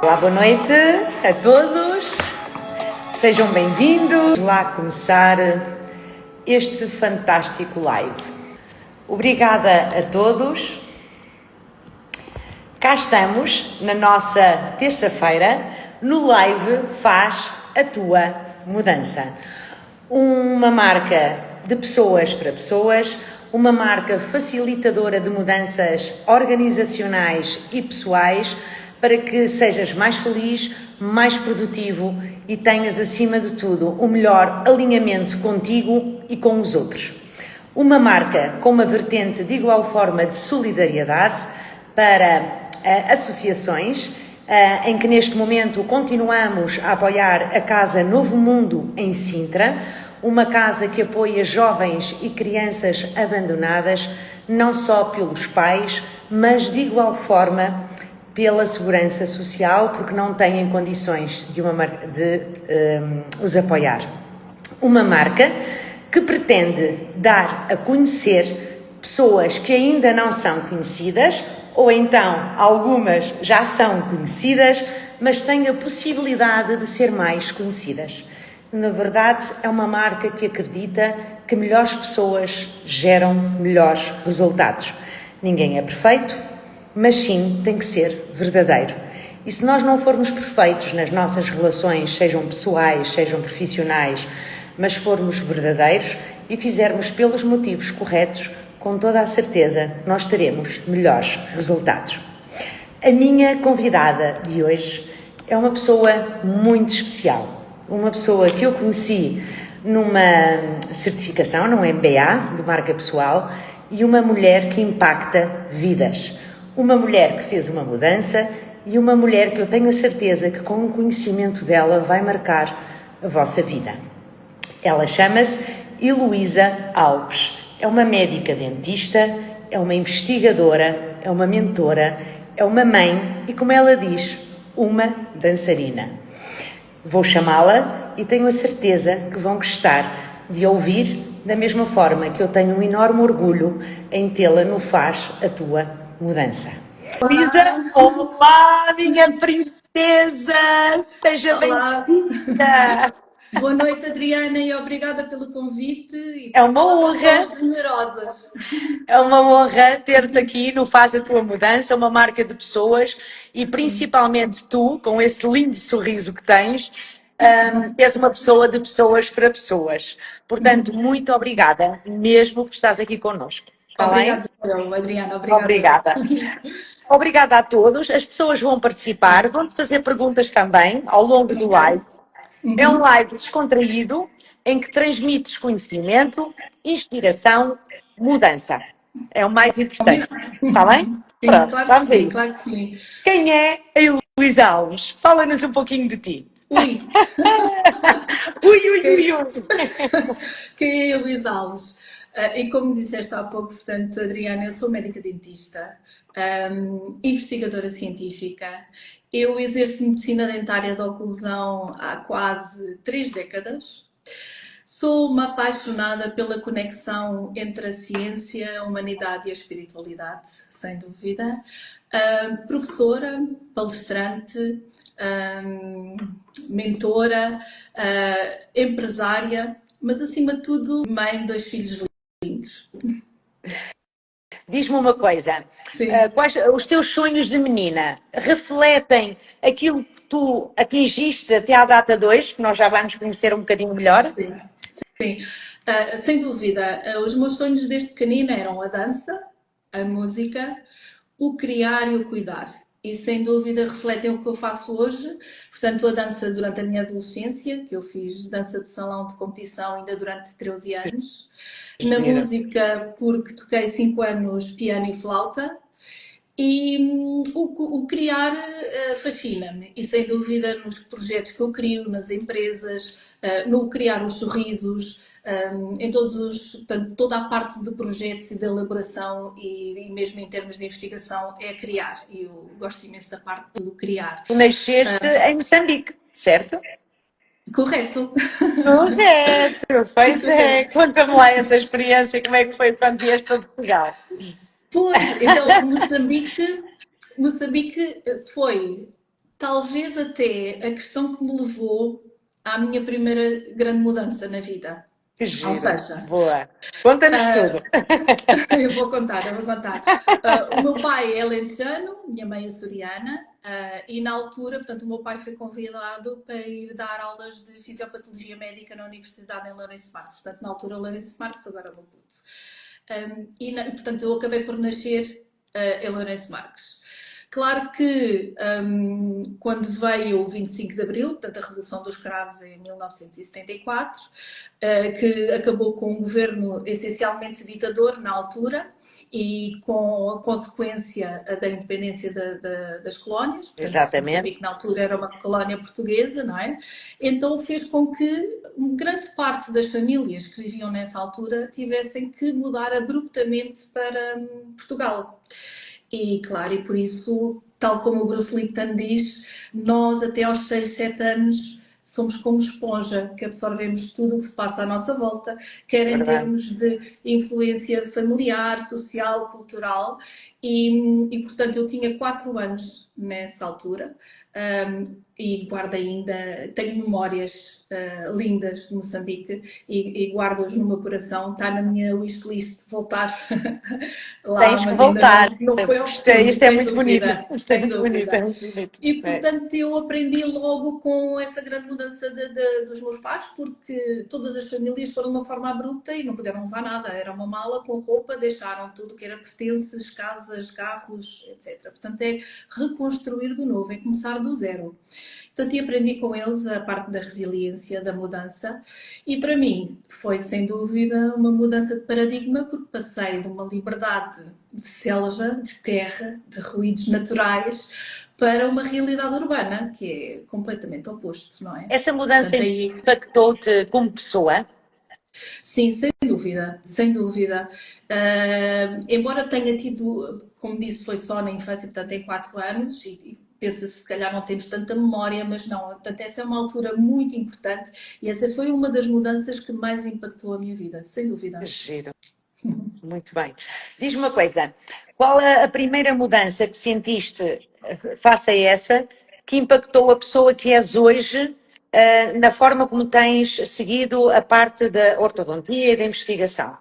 Olá, boa noite a todos, sejam bem-vindos. Vamos lá começar este fantástico live. Obrigada a todos. Cá estamos na nossa terça-feira, no live Faz a Tua Mudança. Uma marca de pessoas para pessoas, uma marca facilitadora de mudanças organizacionais e pessoais, para que sejas mais feliz, mais produtivo e tenhas, acima de tudo, o melhor alinhamento contigo e com os outros. Uma marca com uma vertente de igual forma de solidariedade para associações, em que neste momento continuamos a apoiar a Casa Novo Mundo em Sintra, uma casa que apoia jovens e crianças abandonadas, não só pelos pais, mas de igual forma pela segurança social, porque não têm condições de os apoiar. Uma marca que pretende dar a conhecer pessoas que ainda não são conhecidas, ou então algumas já são conhecidas, mas têm a possibilidade de ser mais conhecidas. Na verdade, é uma marca que acredita que melhores pessoas geram melhores resultados. Ninguém é perfeito, mas sim tem que ser verdadeiro. E se nós não formos perfeitos nas nossas relações, sejam pessoais, sejam profissionais, mas formos verdadeiros e fizermos pelos motivos corretos, com toda a certeza nós teremos melhores resultados. A minha convidada de hoje é uma pessoa muito especial. Uma pessoa que eu conheci numa certificação, num MBA de marca pessoal, e uma mulher que impacta vidas. Uma mulher que fez uma mudança e uma mulher que eu tenho a certeza que com o conhecimento dela vai marcar a vossa vida. Ela chama-se Heloísa Alves. É uma médica dentista, é uma investigadora, é uma mentora, é uma mãe e, como ela diz, uma dançarina. Vou chamá-la e tenho a certeza que vão gostar de ouvir da mesma forma que eu tenho um enorme orgulho em tê-la no Faz a Tua Mudança. Luísa, olá, minha princesa! Seja bem-vinda! Boa noite, Adriana, e obrigada pelo convite e É uma honra. generosas. É uma honra ter-te aqui no Faz a Tua Mudança, uma marca de pessoas e principalmente tu, com esse lindo sorriso que tens, és uma pessoa de pessoas para pessoas. Portanto, muito obrigada mesmo por estás aqui connosco. Está bem? Obrigada, Adriana, obrigada. Obrigada. Obrigada a todos. As pessoas vão participar, vão-te fazer perguntas também ao longo do live. É um live descontraído em que transmites conhecimento, inspiração, mudança. É o mais importante. Está bem? Sim, Pronto, claro que vamos sim, aí. claro que sim. Quem é a Heloísa Alves? Fala-nos um pouquinho de ti. Ui! Ui. Quem é a Luísa Alves? E como disseste há pouco, portanto, Adriana, eu sou médica dentista, investigadora científica. Eu exerço medicina dentária de oclusão há quase 3 décadas. Sou uma apaixonada pela conexão entre a ciência, a humanidade e a espiritualidade, sem dúvida. Professora, palestrante, mentora, empresária, mas acima de tudo, mãe de 2 filhos lindos. Diz-me uma coisa, quais os teus sonhos de menina refletem aquilo que tu atingiste até à data de hoje, que nós já vamos conhecer um bocadinho melhor? Sim. Sem dúvida. Os meus sonhos desde pequenina eram a dança, a música, o criar e o cuidar. E sem dúvida refletem o que eu faço hoje. Portanto, a dança durante a minha adolescência, que eu fiz dança de salão de competição ainda durante 13 anos. Na música, porque toquei 5 anos piano e flauta. E o criar fascina-me. E sem dúvida nos projetos que eu crio, nas empresas, no criar os sorrisos, em portanto, toda a parte de projetos e de elaboração e mesmo em termos de investigação é criar. E eu gosto imenso da parte do criar. Tu nasceste em Moçambique, certo? Correto. Correto, pois é. Conta-me lá essa experiência, como é que foi quando vieste para Portugal? Pois, então Moçambique foi talvez até a questão que me levou à minha primeira grande mudança na vida. Que Ou giro. seja, Boa. Conta-nos tudo. ah, eu vou contar. O meu pai é alentejano, minha mãe é açoriana, e na altura, portanto, o meu pai foi convidado para ir dar aulas de fisiopatologia médica na Universidade em Lourenço Marques. Portanto, na altura Lourenço Marques, agora Maputo. Portanto, eu acabei por nascer em Lourenço Marques. Claro que quando veio o 25 de Abril, portanto a Revolução dos Cravos em 1974, que acabou com um governo essencialmente ditador na altura e com a consequência da independência das colónias, portanto Exatamente. Moçambique na altura era uma colónia portuguesa, não é? Então fez com que grande parte das famílias que viviam nessa altura tivessem que mudar abruptamente para Portugal. E claro, e por isso, tal como o Bruce Lipton diz, nós até aos 6, 7 anos somos como esponja, que absorvemos tudo o que se passa à nossa volta, quer em Verdade. termos de influência familiar, social, cultural, portanto eu tinha 4 anos nessa altura, e guardo ainda, tenho memórias lindas de Moçambique e guardo-as no meu coração, está na minha wishlist de voltar lá, Tens que mas ainda voltar. não foi Isto é, oportuno, isto é sem muito bonito. dúvida, Isto é sem muito bonito, é dúvida. muito bonito. E É. portanto eu aprendi logo com essa grande mudança dos meus pais, porque todas as famílias foram de uma forma abrupta e não puderam levar nada. Era uma mala com roupa, deixaram tudo que era pertences, casas, carros, etc. Portanto é reconstruir do novo, é começar do zero. Portanto, e aprendi com eles a parte da resiliência, da mudança, e para mim foi sem dúvida uma mudança de paradigma, porque passei de uma liberdade de selva, de terra, de ruídos naturais, para uma realidade urbana, que é completamente oposto, não é? Essa mudança Portanto, aí, impactou-te como pessoa? sim, sem dúvida, sem dúvida. Embora tenha tido, como disse, foi só na infância, portanto, tem 4 anos, e pensa-se se calhar não temos tanta memória, mas não. Portanto, essa é uma altura muito importante e essa foi uma das mudanças que mais impactou a minha vida, sem Que dúvida. giro. Muito bem. Diz-me uma coisa, qual a primeira mudança que sentiste face a essa que impactou a pessoa que és hoje, na forma como tens seguido a parte da ortodontia e da investigação?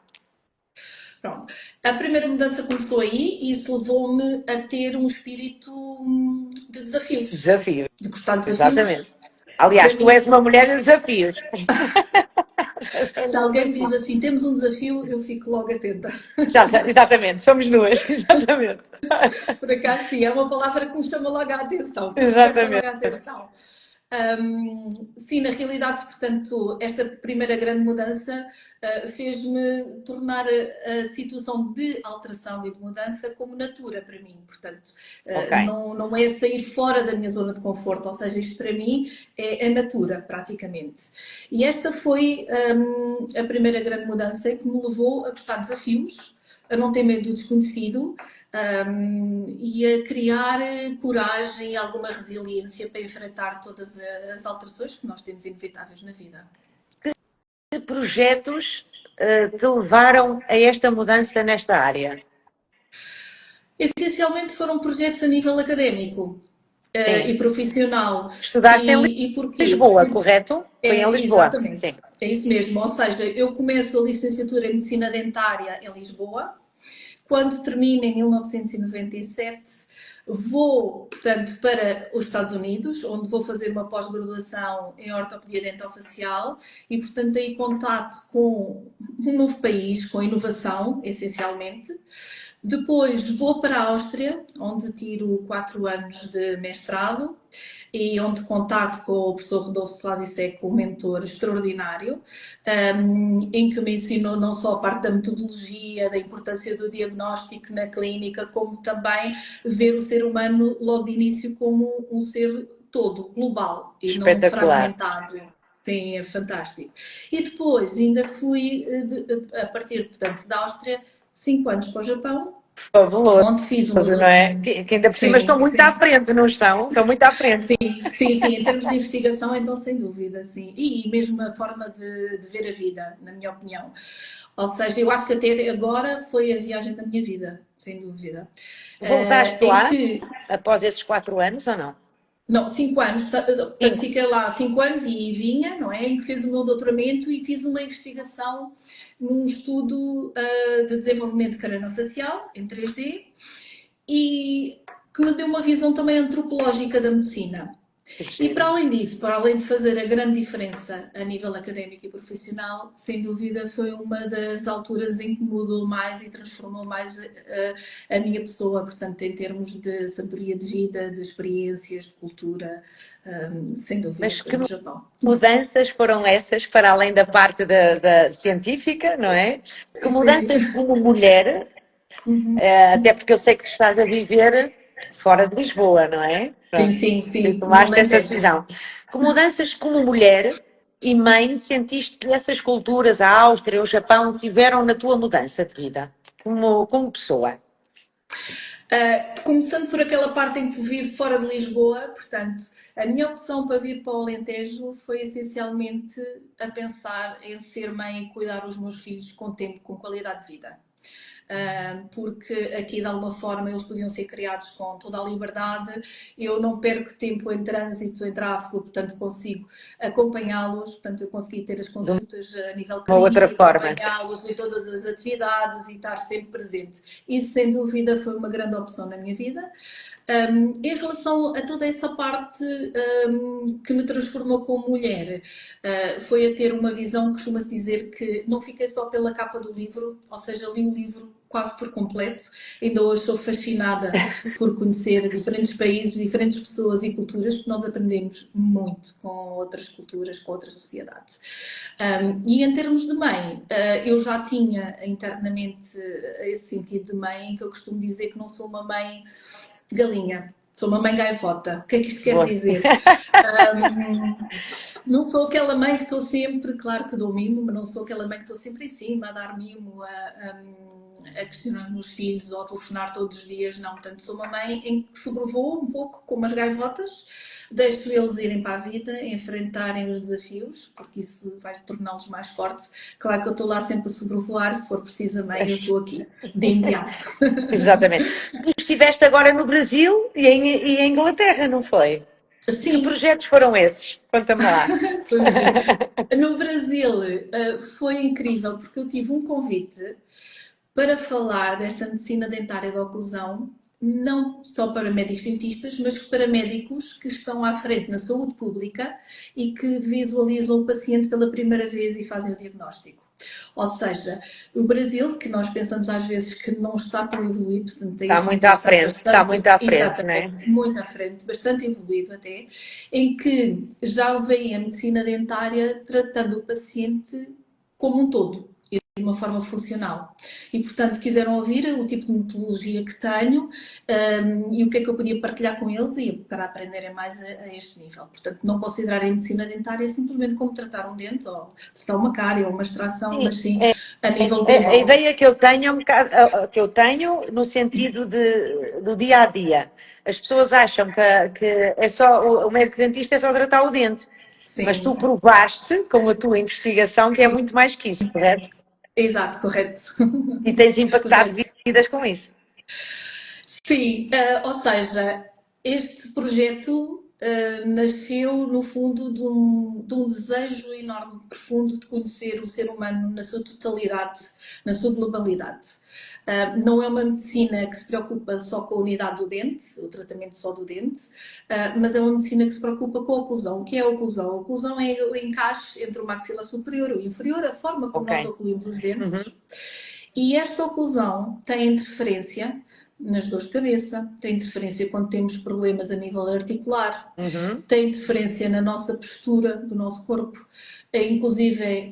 Pronto. A primeira mudança começou aí e isso levou-me a ter um espírito de desafios, Desafio, de gostar de exatamente. desafios. Aliás, Para tu és mim, uma mulher de desafios. se alguém me diz assim, temos um desafio, eu fico logo atenta. Exatamente, somos duas, exatamente. Por acaso, sim, é uma palavra que me chama logo a atenção, que me desperta logo Exatamente. a atenção. Sim, na realidade, portanto, esta primeira grande mudança fez-me tornar a situação de alteração e de mudança como natura para mim. Portanto, Ok. não é sair fora da minha zona de conforto, ou seja, isto para mim é a natura, praticamente. E esta foi a primeira grande mudança que me levou a gostar de desafios, a não ter medo do desconhecido, e a criar coragem e alguma resiliência para enfrentar todas as alterações que nós temos inevitáveis na vida. Que projetos te levaram a esta mudança nesta área? Essencialmente foram projetos a nível académico Sim. e profissional. Estudaste em E porquê? Lisboa, correto? Foi em Lisboa. Exatamente, Sim. é isso mesmo. Ou seja, eu começo a licenciatura em Medicina Dentária em Lisboa. Quando termino em 1997, vou, portanto, para os Estados Unidos, onde vou fazer uma pós-graduação em ortopedia dental-facial e, portanto, aí contato com um novo país, com inovação, essencialmente. Depois vou para a Áustria, onde tiro 4 anos de mestrado e onde contato com o professor Rodolfo Sladicek, um mentor extraordinário, em que me ensinou não só a parte da metodologia, da importância do diagnóstico na clínica, como também ver o ser humano logo de início como um ser todo, global, e não Espetacular. fragmentado. Sim, é fantástico. E depois ainda fui, a partir, portanto, da Áustria, 5 anos para o Japão, Fabuloso, onde fiz não uma. é? Que ainda por cima estão Sim, muito à sim. frente, não estão? Estão muito à frente. Sim, em termos de investigação, então, sem dúvida, sim. E mesmo a forma de ver a vida, na minha opinião. Ou seja, eu acho que até agora foi a viagem da minha vida, sem dúvida. Voltaste Em lá que após esses 4 anos ou não? Não, 5 anos, portanto 5. fiquei lá 5 anos e vinha, não é? Em que fiz o meu doutoramento e fiz uma investigação num estudo de desenvolvimento crâniofacial em 3D e que me deu uma visão também antropológica da medicina. Que E para giro. além disso, para além de fazer a grande diferença a nível académico e profissional, sem dúvida foi uma das alturas em que mudou mais e transformou mais a minha pessoa, portanto, em termos de sabedoria de vida, de experiências, de cultura, sem dúvida Mas foi que no Japão. mudanças foram essas, para além da parte da científica, não é? Que Sim. mudanças como mulher, Uhum. até porque eu sei que tu estás a viver fora de Lisboa, não é? Sim, Pronto, sim, e sim, no tomaste essa Alentejo. decisão. Que mudanças como mulher e mãe sentiste que essas culturas, a Áustria, o Japão, tiveram na tua mudança de vida, como pessoa? Começando por aquela parte em que vivo fora de Lisboa, portanto, a minha opção para vir para o Alentejo foi essencialmente a pensar em ser mãe e cuidar dos meus filhos com tempo, com qualidade de vida. Porque aqui de alguma forma eles podiam ser criados com toda a liberdade, eu não perco tempo em trânsito, em tráfego, portanto consigo acompanhá-los, portanto eu consegui ter as De consultas a nível uma outra clínico, forma. acompanhá-los em todas as atividades e estar sempre presente. Isso sem dúvida foi uma grande opção na minha vida. Em relação a toda essa parte que me transformou como mulher, foi a ter uma visão, costuma-se dizer que não fiquei só pela capa do livro, ou seja, li o livro quase por completo. Ainda hoje estou fascinada por conhecer diferentes países, diferentes pessoas e culturas, porque nós aprendemos muito com outras culturas, com outras sociedades. E em termos de mãe, eu já tinha internamente esse sentido de mãe, que eu costumo dizer que não sou uma mãe galinha, sou uma mãe gaivota. O que é que isto quer Boa. dizer? Um, não sou aquela mãe que estou sempre, claro que dou mimo, mas não sou aquela mãe que estou sempre em cima a dar mimo, a questionar os meus filhos ou a telefonar todos os dias. Não, portanto, sou uma mãe em que sobrevoo um pouco como as gaivotas, deixo eles irem para a vida, enfrentarem os desafios, porque isso vai torná-los mais fortes. Claro que eu estou lá sempre a sobrevoar, se for preciso a mãe, eu estou aqui, de imediato. Exatamente. Tu estiveste agora no Brasil e em Inglaterra, não foi? Que Sim, projetos foram esses? Conta-me lá. pois é. No Brasil, foi incrível porque eu tive um convite para falar desta medicina dentária de oclusão, não só para médicos dentistas, mas para médicos que estão à frente na saúde pública e que visualizam o paciente pela primeira vez e fazem o diagnóstico. Ou seja, o Brasil, que nós pensamos às vezes que não está tão evoluído, portanto, Está este muito nível à está frente, está bastante, muito à frente, não é? exatamente, muito à frente, bastante evoluído até, em que já vem a medicina dentária tratando o paciente como um todo, de uma forma funcional. E, portanto, quiseram ouvir o tipo de metodologia que tenho e o que é que eu podia partilhar com eles e para aprenderem mais a este nível. Portanto, não considerarem medicina dentária simplesmente como tratar um dente ou tratar uma cárie ou uma extração, Sim, mas sim a nível a global. ideia que eu tenho é um bocado, que eu tenho no sentido do dia a dia. As pessoas acham que é só o médico dentista é só tratar o dente, mas tu Sim, provaste com a tua investigação que é muito mais que isso, correto? exato, correto. E tens impactado Correto. vidas com isso. Sim, ou seja, este projeto nasceu no fundo de um desejo enorme, profundo de conhecer o ser humano na sua totalidade, na sua globalidade. Não é uma medicina que se preocupa só com a unidade do dente, o tratamento só do dente, mas é uma medicina que se preocupa com a oclusão. O que é a oclusão? A oclusão é o encaixe entre o maxilar superior e o inferior, a forma como Ok. nós ocluímos os Uhum. dentes. E esta oclusão tem interferência nas dores de cabeça, tem interferência quando temos problemas a nível articular, Uhum. tem interferência na nossa postura do nosso corpo. Inclusive,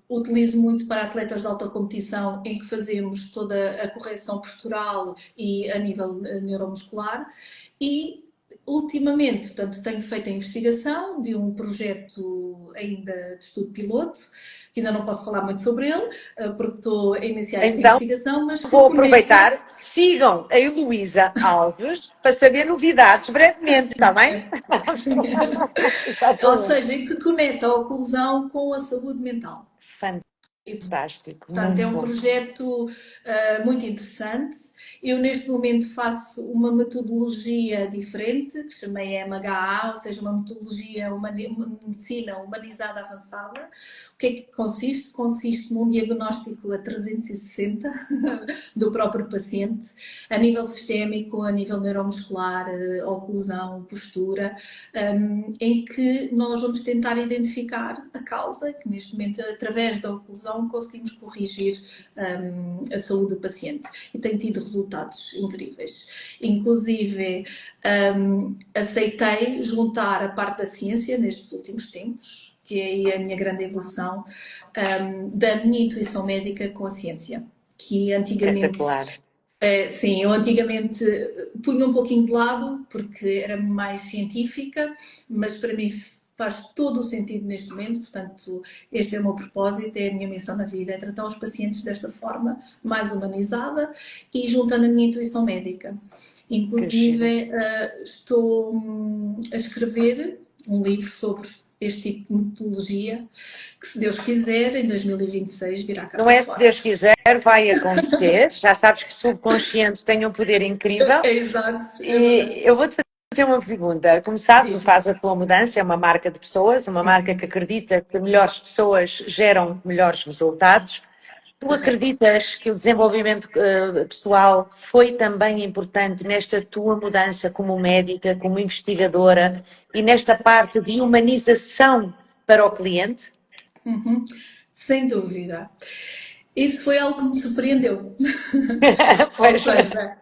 utilizo muito para atletas de alta competição, em que fazemos toda a correção postural e a nível neuromuscular. E, ultimamente, portanto, tenho feito a investigação de um projeto ainda de estudo piloto, que ainda não posso falar muito sobre ele, porque estou a iniciar esta Então, investigação, mas que vou conecta. aproveitar, sigam a Heloísa Alves para saber novidades brevemente, está bem? Ou Exatamente. seja, que conecta a oclusão com a saúde mental. E, Fantástico, portanto, é muito um bom. projeto muito interessante Eu, neste momento, faço uma metodologia diferente, que chamei MHA, ou seja, uma metodologia medicina humanizada avançada. O que é que consiste? Consiste num diagnóstico a 360 do próprio paciente, a nível sistémico, a nível neuromuscular, oclusão, postura, em que nós vamos tentar identificar a causa, que neste momento, através da oclusão, conseguimos corrigir a saúde do paciente. E tem tido resultados incríveis. Inclusive, aceitei juntar a parte da ciência nestes últimos tempos, que é aí a minha grande evolução, da minha intuição médica com a ciência, que antigamente... sim, eu antigamente punha um pouquinho de lado, porque era mais científica, mas para mim faz todo o sentido neste momento, portanto, este é o meu propósito, é a minha missão na vida, é tratar os pacientes desta forma mais humanizada e juntando a minha intuição médica. Inclusive, estou a escrever um livro sobre este tipo de metodologia, que se Deus quiser, em 2026 virá cá. Não é se Deus quiser, vai acontecer. Já sabes que o subconsciente tem um poder incrível. Exato. E eu vou-te fazer uma pergunta. Como sabes, o Faz a Tua Mudança é uma marca de pessoas, uma marca que acredita que melhores pessoas geram melhores resultados. Tu acreditas que o desenvolvimento pessoal foi também importante nesta tua mudança como médica, como investigadora e nesta parte de humanização para o cliente? Sem dúvida. Isso foi algo que me surpreendeu. Ou seja,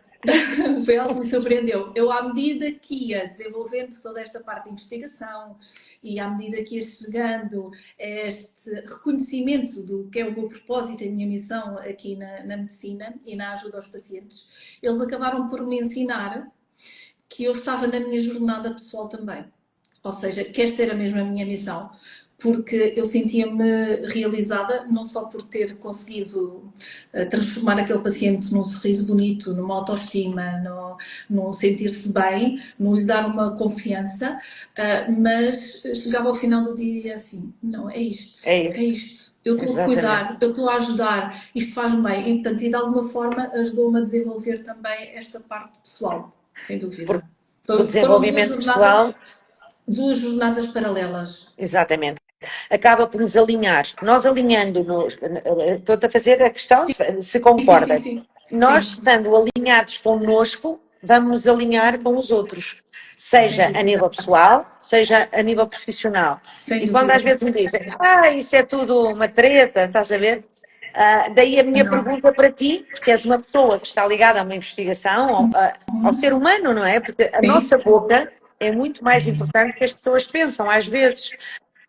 foi algo que me surpreendeu. Eu, à medida que ia desenvolvendo toda esta parte de investigação e à medida que ia chegando a este reconhecimento do que é o meu propósito e a minha missão aqui na medicina e na ajuda aos pacientes, eles acabaram por me ensinar que eu estava na minha jornada pessoal também. Ou seja, que esta era mesmo a minha missão. Porque eu sentia-me realizada não só por ter conseguido transformar aquele paciente num sorriso bonito, numa autoestima, num sentir-se bem, num lhe dar uma confiança, mas chegava ao final do dia e dizia assim, não, é isto. Eu estou a cuidar, eu estou a ajudar, isto faz-me bem. E, portanto, e de alguma forma ajudou-me a desenvolver também esta parte pessoal, sem dúvida. O desenvolvimento pessoal... Duas jornadas paralelas. Exatamente. Acaba por nos alinhar. Nós alinhando-nos, estou-te a fazer a questão, se concordas. Sim. Nós estando alinhados connosco, vamos nos alinhar com os outros. Seja a nível pessoal, seja a nível profissional. E quando às vezes me dizem, isso é tudo uma treta, estás a ver? Daí a minha pergunta para ti, porque és uma pessoa que está ligada a uma investigação, ao ser humano, não é? Porque a nossa boca é muito mais importante que as pessoas pensam, às vezes.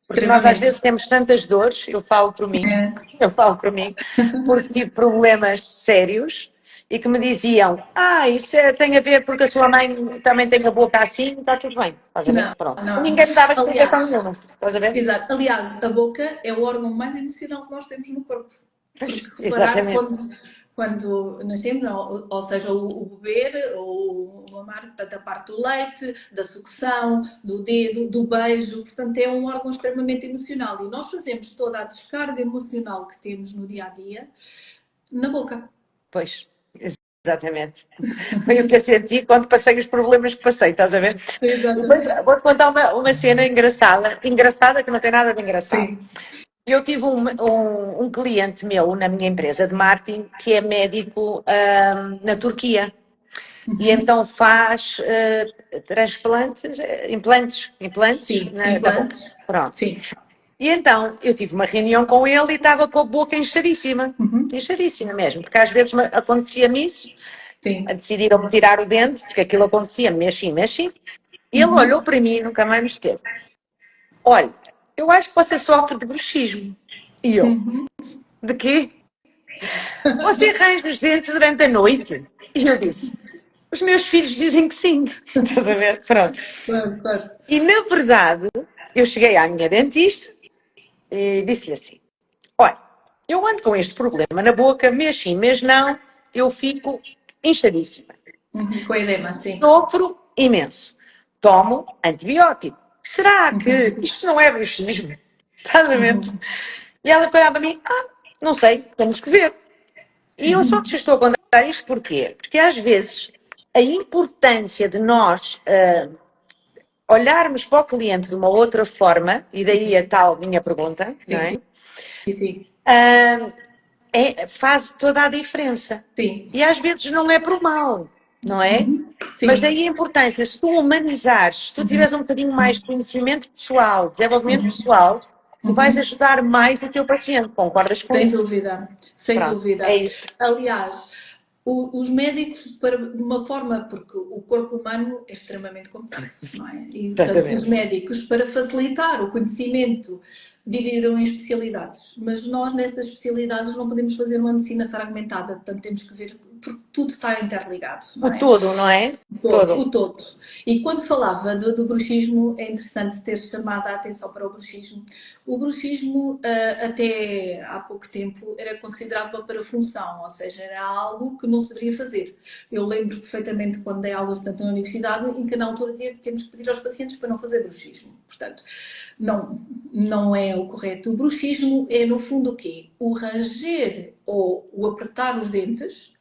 Porque nós às vezes temos tantas dores, eu falo por mim, porque tive problemas sérios e que me diziam, isso tem a ver porque a sua mãe também tem a boca assim, está tudo bem. Estás a ver? Pronto. Ninguém me dava explicação nenhuma. Estás a ver? Exato. Aliás, a boca é o órgão mais emocional que nós temos no corpo. Exatamente. Quando nascemos, ou seja, o beber, ou o mamar, portanto, a parte do leite, da sucção, do dedo, do beijo, portanto, é um órgão extremamente emocional. E nós fazemos toda a descarga emocional que temos no dia a dia na boca. Pois, exatamente. Foi o que eu senti quando passei os problemas que passei, estás a ver? Exatamente. Vou-te contar uma cena engraçada que não tem nada de engraçado. Sim. Eu tive um cliente meu na minha empresa de marketing que é médico na Turquia. E então faz implantes. Sim, implantes. Pronto. Sim. E então eu tive uma reunião com ele e estava com a boca inchadíssima. Inchadíssima mesmo, porque às vezes acontecia-me isso. Sim. Decidiram-me tirar o dente, porque aquilo acontecia, mexe. E ele olhou para mim e nunca mais me esqueceu. Olha, eu acho que você sofre de bruxismo. E eu, de quê? Você arranja os dentes durante a noite? E eu disse, os meus filhos dizem que sim. Estás a ver? Pronto. Claro. E na verdade, eu cheguei à minha dentista e disse-lhe assim, olha, eu ando com este problema na boca, mês sim, mês não, eu fico inchadíssima. Com edema, sim. Sofro imenso. Tomo antibiótico. Será que isto não é bruxismo? Estás a ver? E ela parava para mim, não sei, temos que ver. E eu só te estou a contar isto porquê? Porque às vezes a importância de nós olharmos para o cliente de uma outra forma, e daí a tal minha pergunta, não Sim, é? sim, sim. Faz toda a diferença. Sim. E às vezes não é por mal, não é? Mas Sim. daí a importância, se tu humanizares, se tu tiveres um bocadinho mais de conhecimento pessoal, desenvolvimento pessoal, tu vais ajudar mais o teu paciente, concordas com Sem isso? dúvida, sem Pronto, é dúvida. isso. Aliás, os médicos, de uma forma, porque o corpo humano é extremamente complexo, não é? E, portanto, os Exatamente. médicos, para facilitar o conhecimento, dividiram em especialidades. Mas nós, nessas especialidades, não podemos fazer uma medicina fragmentada, portanto, temos que ver, porque tudo está interligado, não O é? todo, não é? Todo, Todo. o todo. E quando falava do bruxismo, é interessante ter chamado a atenção para o bruxismo. O bruxismo, até há pouco tempo, era considerado uma parafunção, ou seja, era algo que não se deveria fazer. Eu lembro perfeitamente quando dei aulas, portanto, na universidade, em que na altura dizia que temos que pedir aos pacientes para não fazer bruxismo. Portanto, não é o correto. O bruxismo é, no fundo, o quê? O ranger ou o apertar os dentes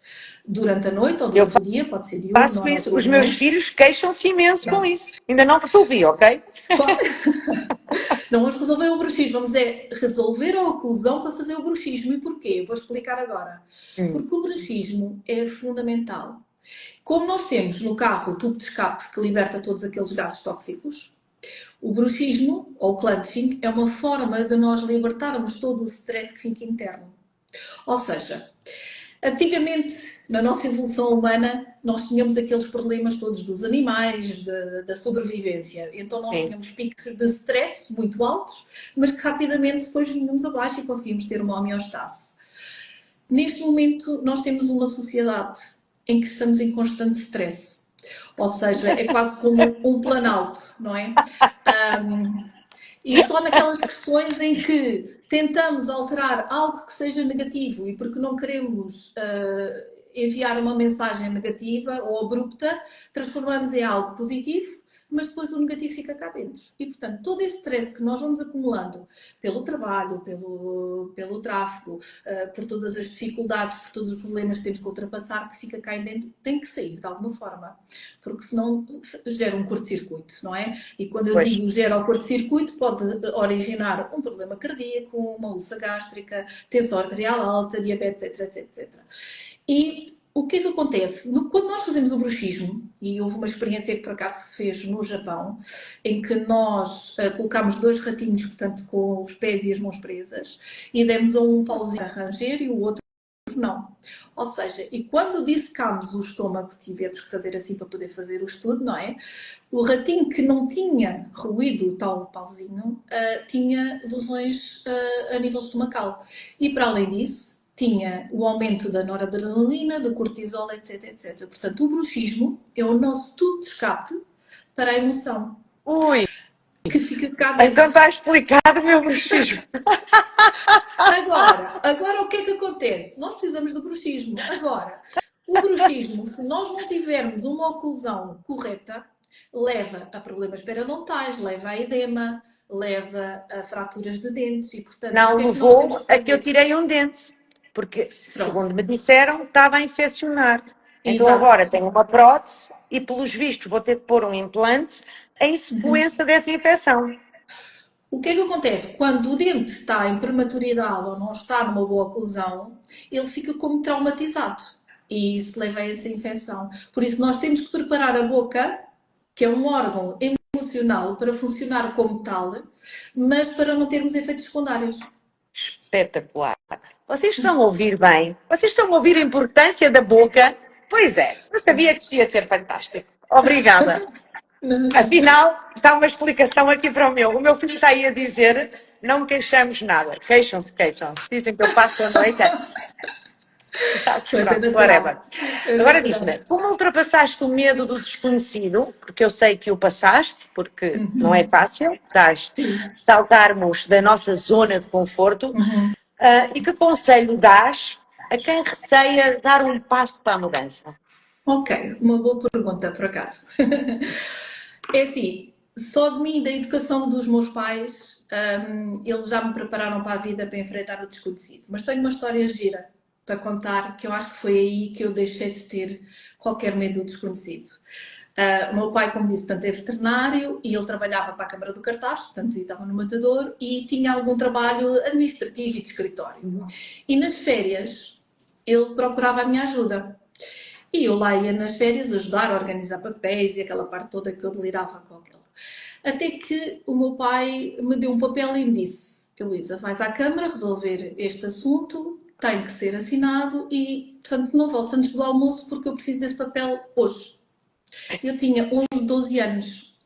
durante a noite ou Eu durante o dia, pode ser diurno faço ou isso. Os meus noturno. filhos queixam-se imenso com Pronto. isso. Ainda não resolvi, ok? Não vamos resolver o bruxismo, vamos resolver a oclusão para fazer o bruxismo. E porquê? Vou explicar agora. Porque o bruxismo é fundamental. Como nós temos no carro o tubo de escape que liberta todos aqueles gases tóxicos, o bruxismo, ou clenching, é uma forma de nós libertarmos todo o stress que fica interno. Ou seja, antigamente, na nossa evolução humana, nós tínhamos aqueles problemas todos dos animais, da sobrevivência. Então nós Sim. tínhamos picos de stress muito altos, mas que rapidamente depois vinhamos abaixo e conseguimos ter uma homeostase. Neste momento, nós temos uma sociedade em que estamos em constante stress. Ou seja, é quase como um planalto, não é? E só naquelas questões em que tentamos alterar algo que seja negativo e porque não queremos enviar uma mensagem negativa ou abrupta, transformamos em algo positivo, mas depois o negativo fica cá dentro. E, portanto, todo este stress que nós vamos acumulando pelo trabalho, pelo tráfego, por todas as dificuldades, por todos os problemas que temos que ultrapassar, que fica cá dentro, tem que sair de alguma forma. Porque senão gera um curto-circuito, não é? E quando eu Pois. digo gera o curto-circuito, pode originar um problema cardíaco, uma úlcera gástrica, tensão arterial alta, diabetes, etc, etc. E o que é que acontece? Quando nós fazemos o bruxismo, e houve uma experiência que por acaso se fez no Japão, em que nós colocámos dois ratinhos, portanto, com os pés e as mãos presas, e demos a um pauzinho a ranger e o outro não. Ou seja, e quando dissecámos o estômago, tivemos que fazer assim para poder fazer o estudo, não é? O ratinho que não tinha ruído o tal pauzinho, tinha lesões a nível estomacal. E para além disso, tinha o aumento da noradrenalina, do cortisol, etc, etc. Portanto, o bruxismo é o nosso tubo de escape para a emoção, Ui, que fica cá então dentro. está explicado o meu bruxismo. Agora o que é que acontece? Nós precisamos do bruxismo. Agora, o bruxismo, se nós não tivermos uma oclusão correta, leva a problemas periodontais, leva a edema, leva a fraturas de dentes e, portanto, o Não que é que nós temos levou que a que eu fazer? tirei um dente, porque, Pronto. segundo me disseram, estava a infeccionar. Então Exato. agora tenho uma prótese e, pelos vistos, vou ter que pôr um implante em sequência dessa infecção. O que é que acontece? Quando o dente está em prematuridade ou não está numa boa oclusão, ele fica como traumatizado e isso leva a essa infecção. Por isso, nós temos que preparar a boca, que é um órgão emocional, para funcionar como tal, mas para não termos efeitos secundários. Espetacular. Vocês estão a ouvir bem? Vocês estão a ouvir a importância da boca? Pois é, eu sabia que isto ia ser fantástico. Obrigada. Afinal, está uma explicação aqui para o meu. O meu filho está aí a dizer: não me queixamos nada. Queixam-se, queixam-se. Dizem que eu passo a noite. Sabes, Pois é pronto, whatever. natural. É Agora natural. diz-me, como ultrapassaste o medo do desconhecido, porque eu sei que o passaste, porque não é fácil, estás Sim. saltarmos da nossa zona de conforto, e que conselho dás a quem receia dar um passo para a mudança? Ok, uma boa pergunta, por acaso. É assim, só de mim, da educação dos meus pais, eles já me prepararam para a vida para enfrentar o desconhecido. Mas tenho uma história gira. para contar, que eu acho que foi aí que eu deixei de ter qualquer medo do desconhecido. O meu pai, como disse, portanto, é veterinário e ele trabalhava para a Câmara do Cartaz, portanto, estava no Matador e tinha algum trabalho administrativo e de escritório. E nas férias ele procurava a minha ajuda. E eu lá ia nas férias ajudar a organizar papéis e aquela parte toda que eu delirava com aquilo. Até que o meu pai me deu um papel e me disse: Heloísa, vais à Câmara resolver este assunto, tem que ser assinado e, portanto, não voltes antes do almoço porque eu preciso desse papel hoje. Eu tinha 11, 12 anos.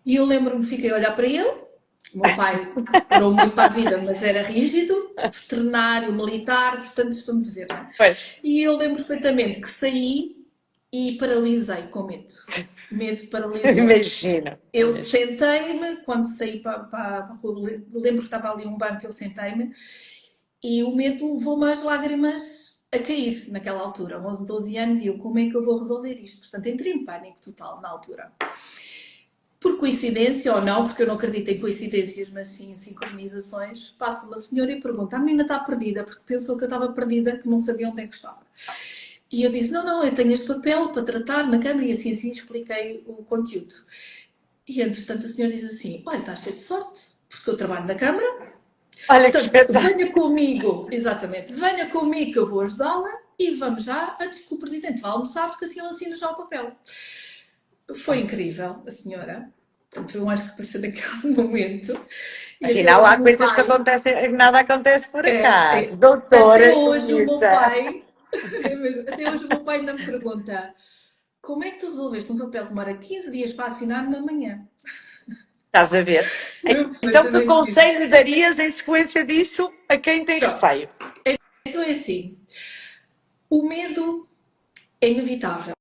E eu lembro-me, fiquei a olhar para ele. O meu pai parou muito para a vida, mas era rígido, veterinário, militar, portanto, estamos a ver. Não é? Pois. E eu lembro perfeitamente que saí e paralisei com medo. Medo paralisou. Imagina. Eu sentei-me, quando saí para a rua, lembro que estava ali um banco, eu sentei-me e o medo levou-me as lágrimas a cair naquela altura, 11, 12 anos, e eu, como é que eu vou resolver isto? Portanto, entrei em pânico total na altura. Por coincidência ou não, porque eu não acredito em coincidências, mas sim em sincronizações, passa uma senhora e pergunta: a menina está perdida, porque pensou que eu estava perdida, que não sabia onde é que estava. E eu disse: não, eu tenho este papel para tratar na Câmara, e assim expliquei o conteúdo. E entretanto a senhora diz assim: olha, estás cheio de sorte, porque eu trabalho na Câmara. Olha, portanto, venha comigo, exatamente, venha comigo que eu vou ajudá-la e vamos já antes que o Presidente vá almoçar, porque assim ele assina já o papel. Foi incrível, a senhora. Portanto, foi um acho que apareceu naquele momento. Afinal, há coisas que acontecem, nada acontece por acaso. Doutora, até hoje o meu pai, até hoje o meu pai ainda me pergunta: como é que tu resolveste um papel que demora 15 dias para assinar numa manhã? Estás a ver? Então, que conselho darias em sequência disso a quem tem receio? Então é assim, o medo é inevitável.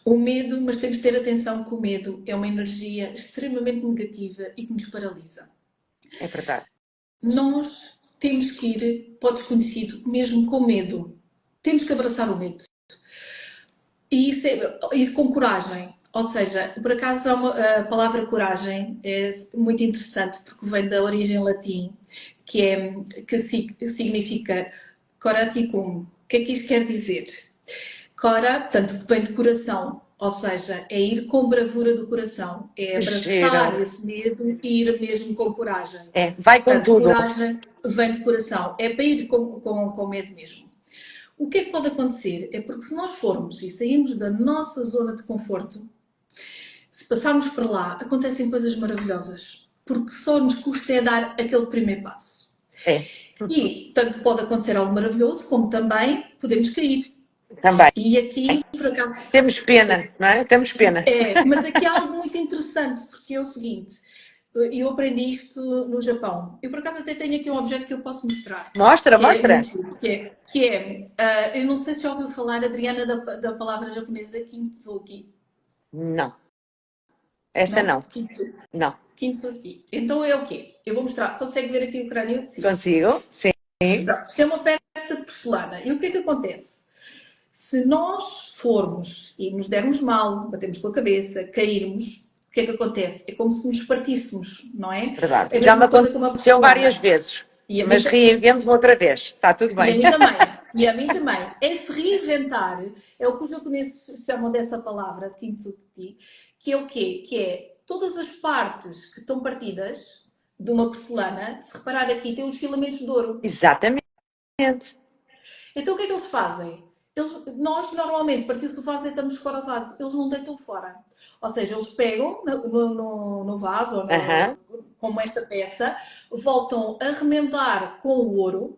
O medo, mas temos de ter atenção que o medo é uma energia extremamente negativa e que nos paralisa. É verdade. Nós temos que ir para o desconhecido mesmo com medo. Temos que abraçar o medo. E isso é ir com coragem. Ou seja, por acaso a palavra coragem é muito interessante porque vem da origem latim, que significa coraticum. O que é que isto quer dizer? Cora, portanto, vem de coração, ou seja, é ir com bravura do coração, é abraçar esse medo e ir mesmo com coragem. É, vai com portanto, tudo. Coragem vem de coração, é para ir com medo mesmo. O que é que pode acontecer? É porque se nós formos e sairmos da nossa zona de conforto, se passarmos para lá, acontecem coisas maravilhosas, porque só nos custa é dar aquele primeiro passo. É. E tanto pode acontecer algo maravilhoso, como também podemos cair. Também. E aqui, por acaso... Temos pena, não é? Temos pena. É, mas aqui há algo muito interessante, porque é o seguinte, eu aprendi isto no Japão. Eu, por acaso, até tenho aqui um objeto que eu posso mostrar. Mostra. Eu não sei se já ouviu falar, Adriana, da palavra japonesa kintsugi. Não. Essa não. Não. Kintsugi. Então é o quê? Eu vou mostrar. Consegue ver aqui o crânio? Sim. Consigo, sim. Pronto, isto é uma peça de porcelana. E o que é que acontece? Se nós formos e nos dermos mal, batemos com a cabeça, cairmos, o que é que acontece? É como se nos partíssemos, não é? Verdade. Já me aconteceu várias vezes. Mas reinvento-me outra vez. Está tudo bem. E a mim também. É se reinventar. É o que os japoneses chamam dessa palavra, kintsugi, que é o quê? Que é todas as partes que estão partidas de uma porcelana, se reparar aqui, tem uns filamentos de ouro. Exatamente. Então o que é que eles fazem? Nós normalmente, partimos do vaso, deitamos fora o vaso. Eles não deitam fora. Ou seja, eles pegam no vaso, como esta peça, voltam a remendar com o ouro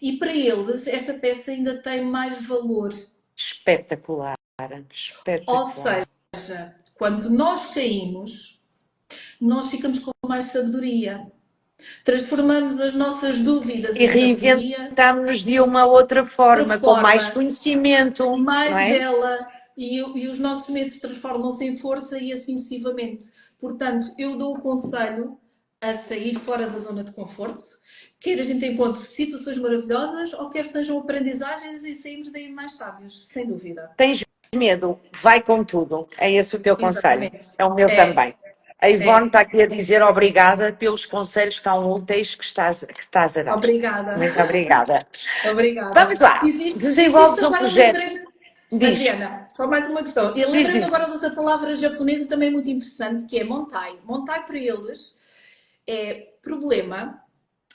e para eles esta peça ainda tem mais valor. Espetacular. Ou seja, quando nós caímos, nós ficamos com mais sabedoria. Transformamos as nossas dúvidas e reinventamos-nos de uma outra forma, com mais conhecimento, mais não é? bela, e os nossos medos transformam-se em força e assim sucessivamente. Portanto, eu dou o conselho a sair fora da zona de conforto, quer a gente encontre situações maravilhosas ou quer sejam aprendizagens e saímos daí mais sábios, sem dúvida. Tens medo, vai com tudo. É esse o teu conselho. É o meu também. A Ivone está aqui a dizer obrigada pelos conselhos tão úteis que estás a dar. Obrigada. Muito obrigada. Obrigada. Vamos lá. Desenvolves um agora projeto. Diz. Adriana, só mais uma questão. Eu lembrei-me agora de outra palavra japonesa também muito interessante, que é montai. Montai para eles é problema,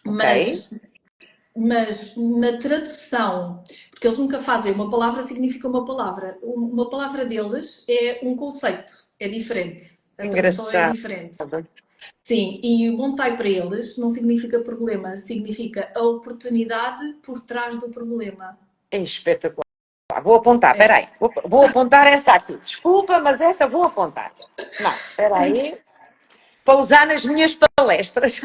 Ok. mas na tradução, porque eles nunca fazem uma palavra significa uma palavra. Uma palavra deles é um conceito, é diferente. A tradução é Engraçado. diferente. Sim, e o montai para eles não significa problema, significa a oportunidade por trás do problema. É espetacular. Vou apontar, espera aí. Vou apontar essa aqui. Desculpa, mas essa vou apontar. Não, espera aí. Para usar nas minhas palestras.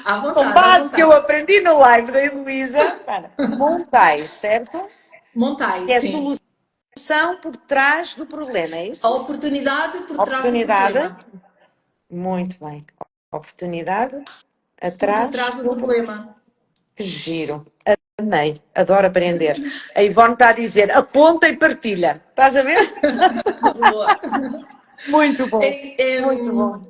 À Com vontade, à base que eu vontade. aprendi no live da Heloísa. Montai, certo? Montai, Que é a sim. solução por trás do problema, é A isso? oportunidade por trás do Oportunidade. problema. Muito bem. Oportunidade Por atrás detrás do do... problema. Que giro. Amei. Adoro aprender. A Ivone está a dizer, aponta e partilha. Estás a ver? Boa. Muito bom. É, é, Muito bom.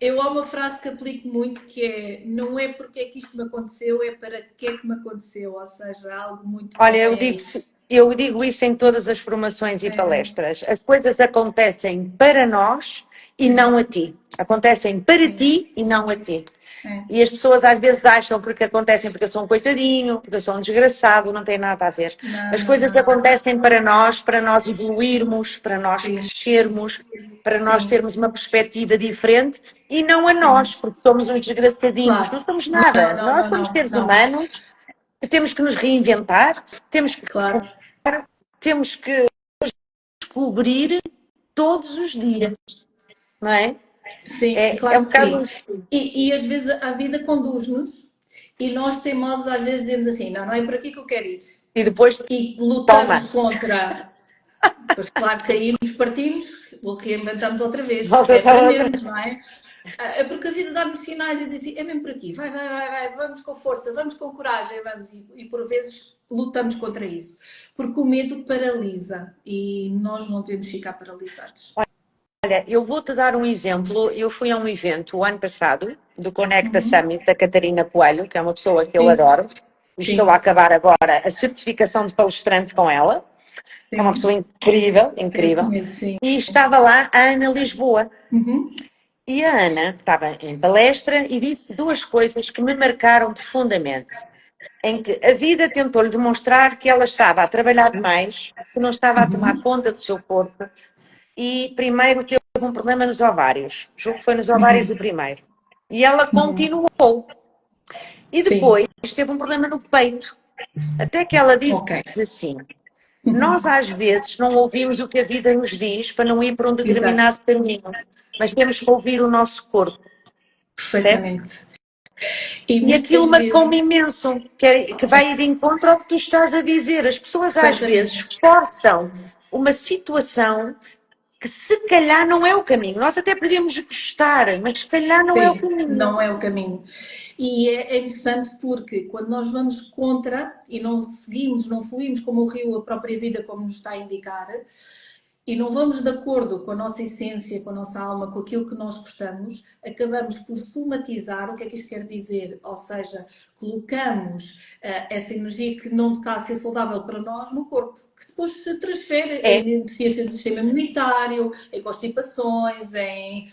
eu há uma frase que aplico muito que é não é porque é que isto me aconteceu, é para que é que me aconteceu. Ou seja, algo muito Olha, que eu vem digo, aí. eu digo isso em todas as formações e palestras. As coisas acontecem para nós e não a ti. Acontecem para ti e não a ti. É. E as pessoas às vezes acham porque acontecem porque eu sou um coitadinho, porque eu sou um desgraçado, não tem nada a ver. As coisas Não. acontecem para nós evoluirmos, para nós Sim, crescermos, para nós sim, termos uma perspectiva diferente e não a sim. nós, porque somos uns desgraçadinhos. Não Claro. somos Não, nada. não, Nós não, somos não, seres não. humanos que temos que nos reinventar, temos que Claro. temos que descobrir todos os dias, não é? Sim, É claro um que sim. bocado isso. E às vezes a vida conduz-nos e nós teimosos às vezes dizemos assim, não, não é por aqui que eu quero ir. E depois, E toma, lutamos contra, pois claro, caímos, partimos, reinventamos outra vez, é voltas a outra. aprendermos, não é? É porque a vida dá-nos sinais e diz assim, é mesmo por aqui, vai, vamos com força, vamos com coragem, vamos. E por vezes lutamos contra isso. Porque o medo paralisa e nós não devemos ficar paralisados. Olha, eu vou-te dar um exemplo. Eu fui a um evento o ano passado, do Conecta Summit, da Catarina Coelho, que é uma pessoa que eu Sim, adoro. E estou a sim, acabar agora a certificação de palestrante com ela. É uma pessoa sim, incrível, sim, incrível. conheço, sim. E estava lá a Ana Lisboa. Uhum. E a Ana estava em palestra e disse duas coisas que me marcaram profundamente. Em que a vida tentou-lhe demonstrar que ela estava a trabalhar demais, que não estava a tomar conta do seu corpo e primeiro teve um problema nos ovários. Julgo que foi nos ovários o primeiro. E ela continuou. E Sim, depois teve um problema no peito. Até que ela disse ok. assim: nós às vezes não ouvimos o que a vida nos diz para não ir para um Exato, determinado caminho, mas temos que ouvir o nosso corpo, certo? perfeitamente. E E aquilo muitas vezes, marcou-me imenso, que vai de encontro ao que tu estás a dizer. As pessoas às vezes perfeitamente. forçam uma situação que se calhar não é o caminho. Nós até podemos gostar, mas se calhar não é o Sim, caminho. não é o caminho. E é interessante porque quando nós vamos contra e não seguimos, não fluímos como o rio, a própria vida, como nos está a indicar, e não vamos de acordo com a nossa essência, com a nossa alma, com aquilo que nós gostamos, acabamos por somatizar. O que é que isto quer dizer? Ou seja, colocamos essa energia que não está a ser saudável para nós no corpo, que depois se transfere É, em deficiência do sistema imunitário, em constipações, em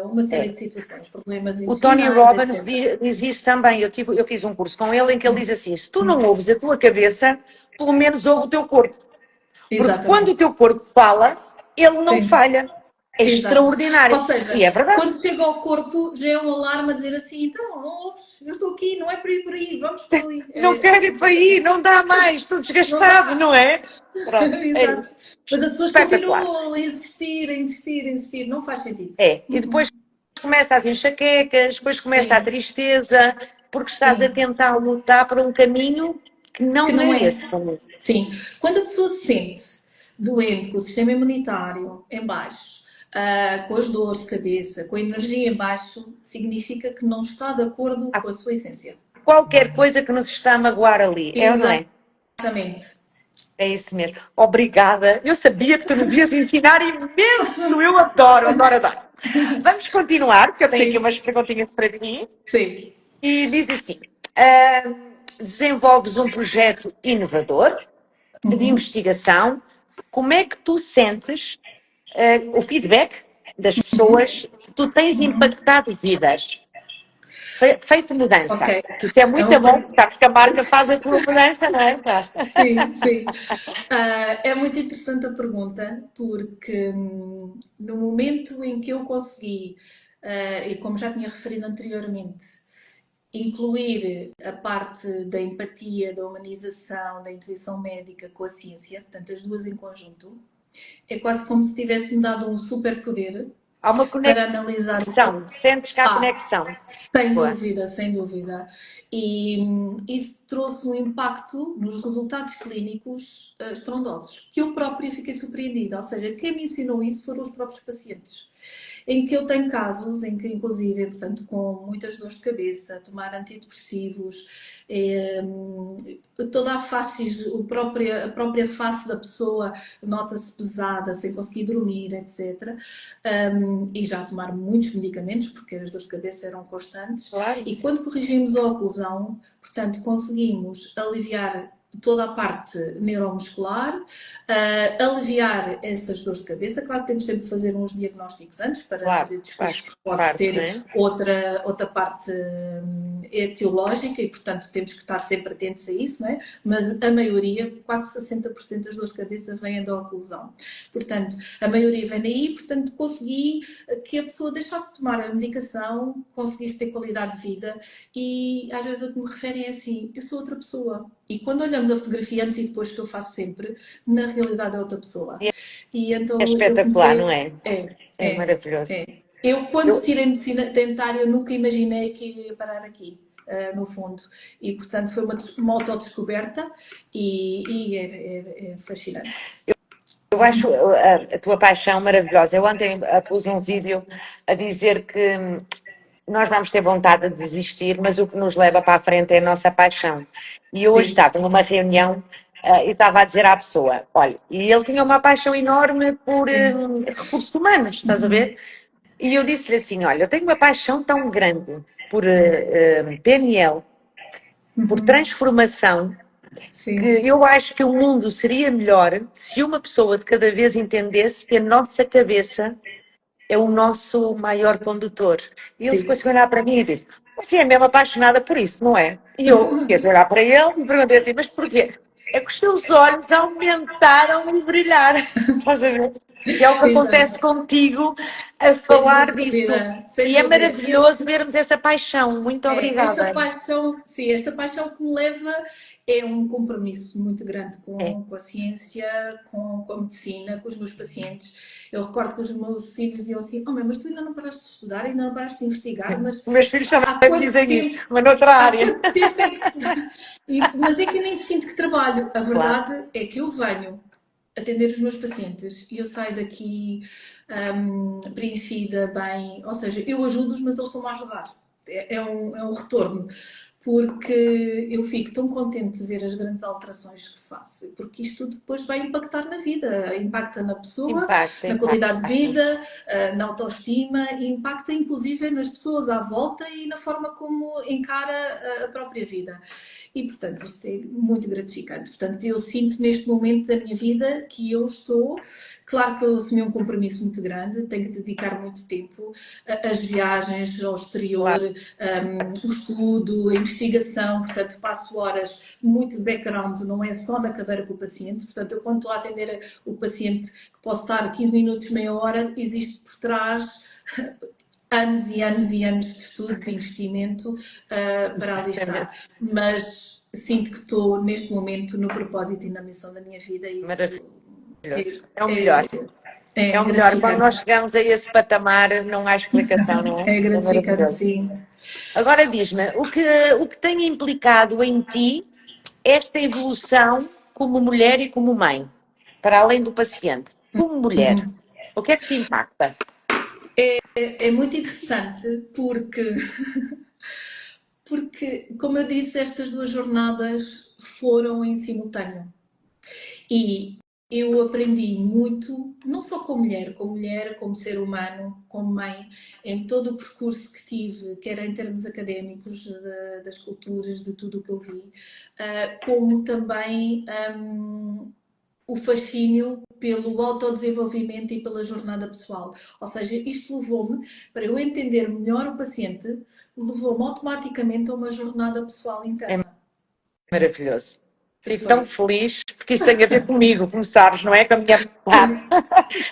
uma série é. de situações, problemas O Tony intestinais, Robbins etc. diz isso também. Eu fiz um curso com ele em que ele diz assim: se tu não ouves a tua cabeça, pelo menos ouve o teu corpo. Porque quando o Exatamente. teu corpo fala, ele não Sim. falha. É Exato. extraordinário. Ou seja, E é verdade. quando chega ao corpo já é um alarme a dizer assim, então, não ouves, eu estou aqui, não é por aí, vamos por ali. Não quero ir para aí, não dá mais, estou Não desgastado, dá. não é? Pronto, é Exato. isso. Mas as pessoas Espetacular. continuam a insistir, a insistir, a insistir, não faz sentido. É. E depois começa as enxaquecas, depois começa a Sim, tristeza, porque estás a sim. tentar lutar para um caminho que Que não não é é. esse caminho. Sim. Quando a pessoa se sente doente, com o sistema imunitário em baixo, com as dores de cabeça, com a energia em baixo, significa que não está de acordo Há com a sua essência. qualquer coisa que nos está a magoar ali, é ou não é? Exatamente. É isso mesmo. Obrigada. Eu sabia que tu nos ias ensinar imenso. Eu adoro, adoro, adoro. Vamos continuar, porque eu tenho aqui Sim, umas perguntinhas para ti. sim. E diz assim: ah, desenvolves um projeto inovador de Uhum. investigação. Como é que tu sentes o feedback das pessoas que tu tens impactado vidas? Feito Ok. mudança. Que isso é É muito uma bom, per- sabes que a marca faz a tua mudança, não é? Sim, sim. É muito interessante a pergunta, porque no momento em que eu consegui, e como já tinha referido anteriormente, incluir a parte da empatia, da humanização, da intuição médica com a ciência, portanto, as duas em conjunto, é quase como se tivesse-me dado um superpoder Há uma para analisar o conexão, sentes que há Ah, conexão. sem Boa. dúvida, sem dúvida. E isso trouxe um impacto nos resultados clínicos estrondosos, que eu própria fiquei surpreendida. Ou seja, quem me ensinou isso foram os próprios pacientes. Em que eu tenho casos em que, inclusive, portanto, com muitas dores de cabeça, tomar antidepressivos, toda a face, a própria face da pessoa nota-se pesada, sem conseguir dormir, etc. E já tomar muitos medicamentos, porque as dores de cabeça eram constantes. Claro. E quando corrigimos a oclusão, portanto, conseguimos aliviar toda a parte neuromuscular, aliviar essas dores de cabeça. Claro que temos sempre de fazer uns diagnósticos antes para Claro, fazer desfechos, faz porque pode parte, não ter é? outra parte etiológica e, portanto, temos que estar sempre atentos a isso, não é? Mas a maioria, quase 60% das dores de cabeça vêm da oclusão. Portanto, a maioria vem daí, portanto, consegui que a pessoa deixasse de tomar a medicação, conseguisse ter qualidade de vida e às vezes o que me referem é assim, eu sou outra pessoa. E quando olhamos a fotografia antes e depois que eu faço sempre, na realidade é outra pessoa. E E é então eu espetacular, não comecei. é? É maravilhoso. É. Eu, quando Eu, tirei medicina dentária, eu nunca imaginei que iria parar aqui. No fundo, e portanto foi uma autodescoberta e é fascinante. eu acho a tua paixão maravilhosa. Eu ontem pus um vídeo a dizer que nós vamos ter vontade de desistir, mas o que nos leva para a frente é a nossa paixão. E eu hoje Sim. estava numa reunião e estava a dizer à pessoa: olha, e ele tinha uma paixão enorme por recursos humanos, estás a ver? E eu disse-lhe assim: olha, eu tenho uma paixão tão grande por PNL, por transformação, que Sim, eu acho que o mundo seria melhor se uma pessoa de cada vez entendesse que a nossa cabeça é o nosso maior condutor. E ele ficou sim. assim a olhar para mim e disse: você é mesmo apaixonada por isso, não é? E eu fiquei a olhar para ele e perguntei assim: mas porquê? É que os teus olhos aumentaram de brilhar. Estás a ver? E é o que acontece Exato. contigo a Sem falar disso. dúvida, sem E é dúvida. Eu, maravilhoso vermos essa paixão. Muito esta obrigada. paixão, sim, esta paixão que me leva é um compromisso muito grande É. com a ciência, com a medicina, com os meus pacientes. Eu recordo que os meus filhos diziam assim: oh, mãe, mas tu ainda não paraste de estudar, ainda não paraste de investigar, mas Os meus filhos também há me quanto dizem isso, tempo? mas noutra Há área. quanto tempo é que. Mas é que eu nem sinto que trabalho. A Claro. verdade é que eu venho atender os meus pacientes e eu saio daqui preenchida, bem. Ou seja, eu ajudo-os, mas eles estão-me a ajudar. É um retorno, porque eu fico tão contente de ver as grandes alterações que faço, porque isto depois vai impactar na vida, impacta na pessoa, Impacta, na qualidade de impacta. vida, na autoestima, e impacta inclusive nas pessoas à volta e na forma como encara a própria vida. E, portanto, isto é muito gratificante. Portanto, eu sinto neste momento da minha vida que eu estou. Claro que eu assumi um compromisso muito grande, tenho que dedicar muito tempo às viagens ao exterior, Claro. o estudo, a investigação. Portanto, passo horas muito de background, não é só na cadeira com o paciente. Portanto, eu, quando estou a atender o paciente, que posso estar 15 minutos, meia hora, existe por trás anos e anos e anos de estudo, de investimento para ali estar. Exatamente. Mas sinto que estou neste momento no propósito e na missão da minha vida e isso Maravilhoso. É o é, melhor. É é o melhor. Quando gratificante. nós chegamos a esse patamar, não há explicação, não é? É É gratificante, maravilhoso. sim. Agora diz-me, o que tem implicado em ti esta evolução como mulher e como mãe, para além do paciente, como mulher? O que é que te impacta? É muito interessante porque, como eu disse, estas duas jornadas foram em simultâneo. E eu aprendi muito, não só como mulher, como ser humano, como mãe, em todo o percurso que tive, quer em termos académicos, das culturas, de tudo o que eu vi, como também o fascínio pelo autodesenvolvimento e pela jornada pessoal. Ou seja, isto levou-me, para eu entender melhor o paciente, levou-me automaticamente a uma jornada pessoal É interna. maravilhoso. Fico tão Perfeito. feliz, porque isto tem a ver comigo, como sabes, não é? Com a minha vontade.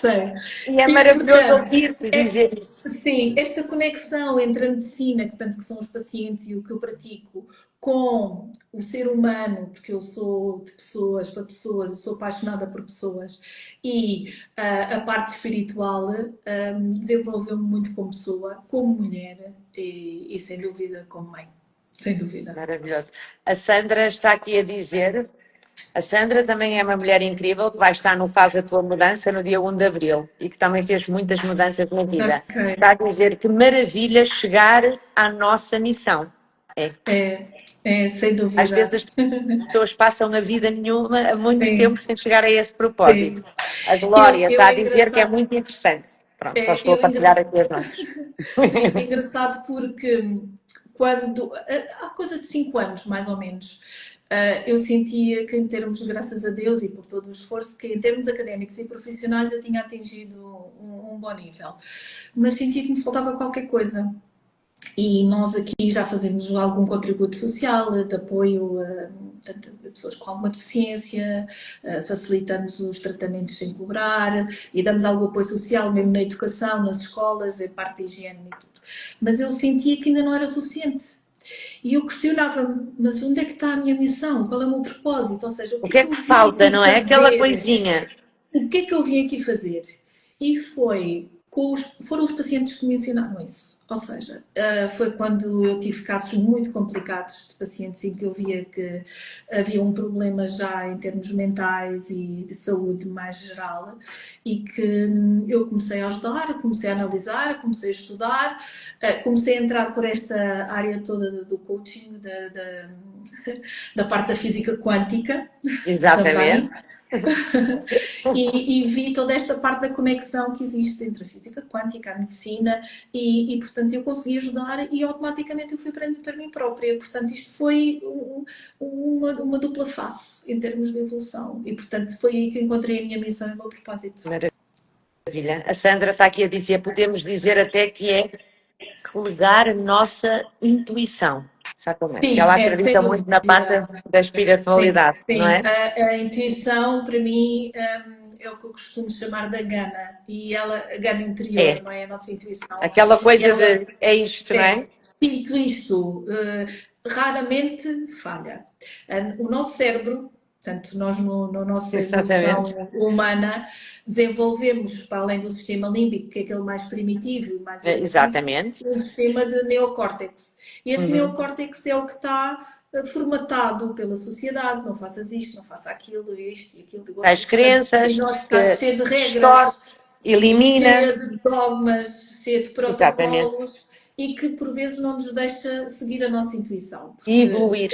Sei. E é E, maravilhoso portanto, ouvir-te dizer isso. sim, esta conexão entre a medicina, portanto, que são os pacientes e o que eu pratico, com o ser humano, porque eu sou de pessoas para pessoas, eu sou apaixonada por pessoas, e a parte espiritual desenvolveu-me muito como pessoa, como mulher e sem dúvida como mãe. Sem dúvida. Maravilhoso. A Sandra está aqui a dizer. A Sandra também é uma mulher incrível que vai estar no Faz a Tua Mudança no dia 1 de Abril e que também fez muitas mudanças na vida. Ok. Está a dizer que maravilha chegar à nossa missão. Sem Às vezes dúvida. as pessoas passam a vida nenhuma, há muito tempo, Sim, sem chegar a esse propósito. sim. A Glória Eu está a é dizer que é engraçado. muito interessante. Pronto, só É, estou a eu é partilhar engraçado. aqui as nossas. É engraçado porque quando há coisa de 5 anos, mais ou menos, eu sentia que em termos, graças a Deus e por todo o esforço, que em termos académicos e profissionais eu tinha atingido um bom nível. Mas sentia que me faltava qualquer coisa. E nós aqui já fazemos algum contributo social de apoio a pessoas com alguma deficiência, facilitamos os tratamentos sem cobrar e damos algum apoio social, mesmo na educação, nas escolas, em parte de higiene e tudo. Mas eu sentia que ainda não era suficiente. E eu questionava-me, mas onde é que está a minha missão? Qual é o meu propósito? Ou seja, o O que é que é que que eu vim falta, aqui não é? Aquela fazer? coisinha. O que é que eu vim aqui fazer? E foram os pacientes que me ensinaram isso. Ou seja, foi quando eu tive casos muito complicados de pacientes em que eu via que havia um problema já em termos mentais e de saúde mais geral e que eu comecei a ajudar, comecei a analisar, comecei a estudar, comecei a entrar por esta área toda do coaching, da parte da física quântica também. Exatamente. E vi toda esta parte da conexão que existe entre a física quântica, a medicina, portanto eu consegui ajudar e automaticamente eu fui aprendendo para mim própria. Portanto, isto foi uma dupla face em termos de evolução e, portanto, foi aí que eu encontrei a minha missão e o meu propósito. Maravilha. A Sandra está aqui a dizer, podemos dizer até que é relegar a nossa intuição. Exatamente. Que Sim, ela sem acredita muito na parte dúvida. da Sim, espiritualidade, não sim. é? A intuição, para mim, é o que eu costumo chamar da gana. E ela, a gana interior, É. não é? A nossa intuição. Aquela coisa Ela de é isto, não é? sinto isto, raramente falha. O nosso cérebro, portanto, nós no nossa evolução Exatamente. humana, desenvolvemos, para além do sistema límbico, que é aquele mais primitivo e mais evolutivo, Exatamente. um sistema de neocórtex. E este Uhum. neocórtex é o que está formatado pela sociedade, não faças isto, não faça aquilo, isto e aquilo. As Portanto, e crenças nós está que cheio de regras, distorce, elimina. cheia de dogmas, cheia de Exatamente. protocolos e que por vezes não nos deixa seguir a nossa intuição. E evoluir.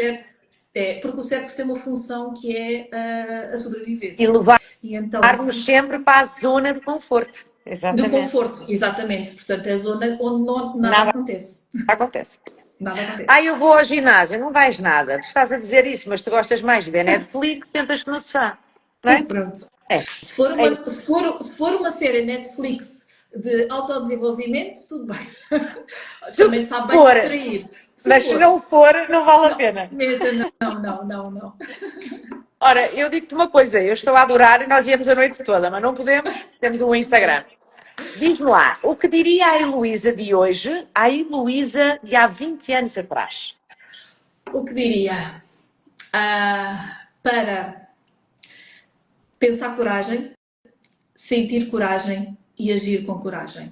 Porque o cérebro tem uma função que é a E sobrevivência. E então, levar-nos sempre para a zona de conforto. do Exatamente. conforto, exatamente. Portanto, é a zona onde nada Nada acontece. acontece. Nada acontece. Ah, eu vou ao ginásio, não vais nada. Tu estás a dizer isso, mas tu gostas mais de ver Netflix, sentas-te no sofá. Não é? Pronto. É, Se for é uma, isso. se for uma série Netflix de autodesenvolvimento, tudo bem. Se Também sabe bem for, distrair. Se mas se for, não for, não vale a não, pena. mesmo não. Ora, eu digo-te uma coisa, eu estou a adorar e nós íamos a noite toda, mas não podemos, temos um Instagram. Diz-me lá, o que diria a Heloísa de hoje à Heloísa de há 20 anos atrás? O que diria? Para pensar coragem, sentir coragem e agir com coragem.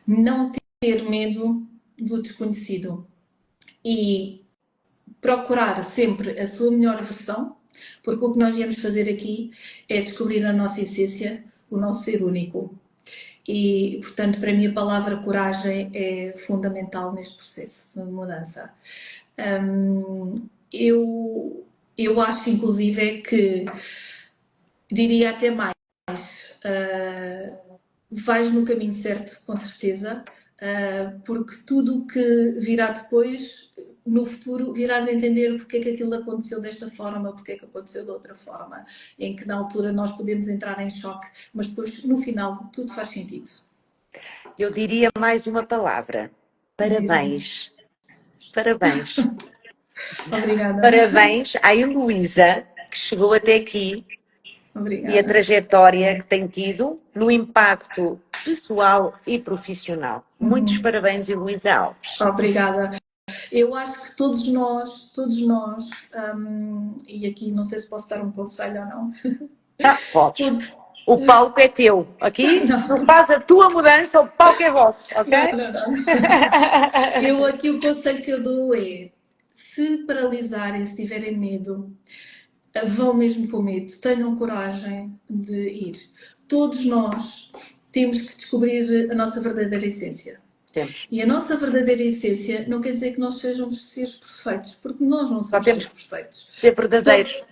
Não ter medo do desconhecido e procurar sempre a sua melhor versão, porque o que nós viemos fazer aqui é descobrir a nossa essência, o nosso ser único. E, portanto, para mim a palavra coragem é fundamental neste processo de mudança. Eu acho, inclusive, é que Diria até mais. Vais no caminho certo, com certeza, porque tudo o que virá depois, no futuro, virás a entender porque é que aquilo aconteceu desta forma, porque é que aconteceu de outra forma, em que na altura nós podemos entrar em choque, mas depois, no final, tudo faz sentido. Eu diria mais uma palavra. Parabéns. Parabéns. Obrigada. Parabéns à Heloísa, que chegou até aqui, e a Obrigada. trajetória que tem tido no impacto pessoal e profissional. Muitos parabéns, Heloísa Alves. Obrigada. Eu acho que todos nós, e aqui não sei se posso dar um conselho ou não. Podes. O palco é teu, aqui não faz a tua mudança, o palco é vosso, ok? Não. Eu aqui o conselho que eu dou é, se paralisarem, se tiverem medo, vão mesmo com medo, tenham coragem de ir. Todos nós temos que descobrir a nossa verdadeira essência. Temos. E a nossa verdadeira essência não quer dizer que nós sejamos seres perfeitos, porque nós não somos temos seres perfeitos. Ser verdadeiros.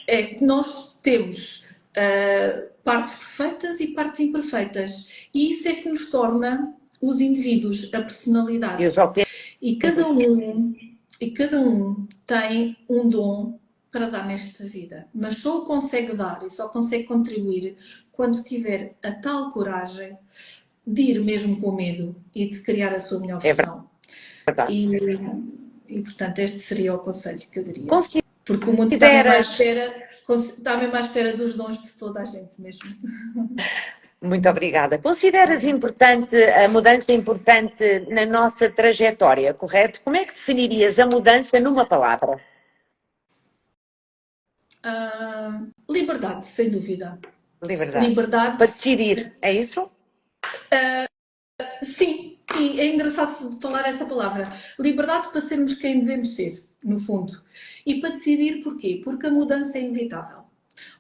É que nós temos partes perfeitas e partes imperfeitas. E isso é que nos torna os indivíduos, a personalidade. E cada um tem um dom para dar nesta vida, mas só o consegue dar e só consegue contribuir quando tiver a tal coragem de ir mesmo com medo e de criar a sua melhor versão. E portanto, este seria o conselho que eu diria. Porque o mundo está mesmo à espera dos dons de toda a gente mesmo. Muito obrigada. Consideras importante a mudança importante na nossa trajetória, correto? Como é que definirias a mudança numa palavra? Liberdade, sem dúvida. Liberdade. Para decidir, é isso? Sim, e é engraçado falar essa palavra. Liberdade para sermos quem devemos ser, no fundo. E para decidir porquê? Porque a mudança é inevitável.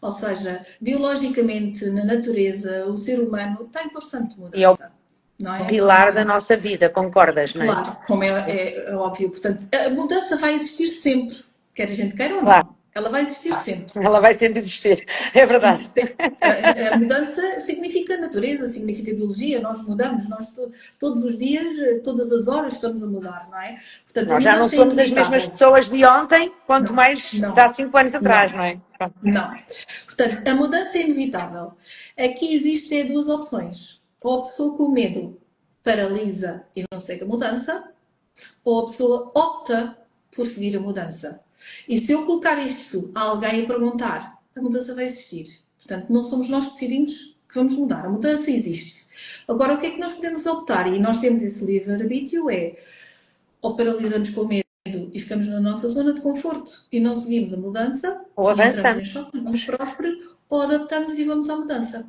Ou seja, biologicamente, na natureza, o ser humano está em constante mudança. E é o pilar da nossa vida, concordas, não é? Claro, como é óbvio. Portanto, a mudança vai existir sempre, quer a gente queira ou não. Claro. Ela vai existir sempre. Ela vai sempre existir, é verdade. A mudança significa natureza, significa biologia, nós mudamos, nós todos os dias, todas as horas estamos a mudar, não é? Portanto, nós já não somos as mesmas pessoas de ontem, quanto mais de há 5 anos atrás, não é? Não. Portanto, a mudança é inevitável. Aqui existem duas opções. Ou a pessoa com medo paralisa e não segue a mudança, ou a pessoa opta por seguir a mudança. E se eu colocar isto a alguém a perguntar, a mudança vai existir. Portanto, não somos nós que decidimos que vamos mudar. A mudança existe. Agora, o que é que nós podemos optar? E nós temos esse livre-arbítrio, ou paralisamos com medo e ficamos na nossa zona de conforto e não seguimos a mudança, ou avançamos em choque, não próspero, ou adaptamos e vamos à mudança.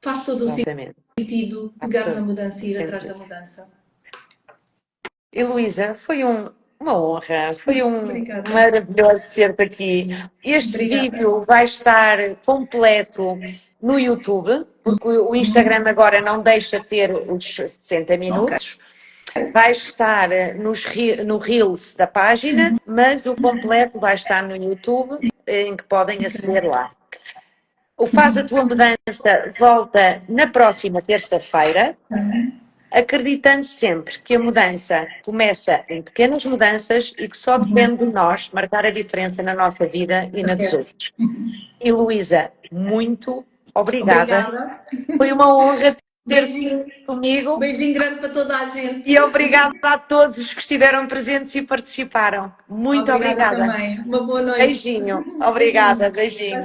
Faz todo o sentido pegar na mudança e ir atrás da mudança. Heloísa, foi uma honra, foi maravilhoso ter-te aqui. Este vídeo vai estar completo no YouTube, porque o Instagram agora não deixa ter os 60 minutos. Vai estar no Reels da página, mas o completo vai estar no YouTube, em que podem aceder lá. O Faz a Tua Mudança volta na próxima terça-feira, acreditando sempre que a mudança começa em pequenas mudanças e que só depende de nós marcar a diferença na nossa vida e na dos outros. Heloísa, muito obrigada. Foi uma honra ter-te comigo. Beijinho grande para toda a gente. E obrigada a todos os que estiveram presentes e participaram. Muito obrigada. Também. Uma boa noite. Beijinho. Obrigada. Beijinho.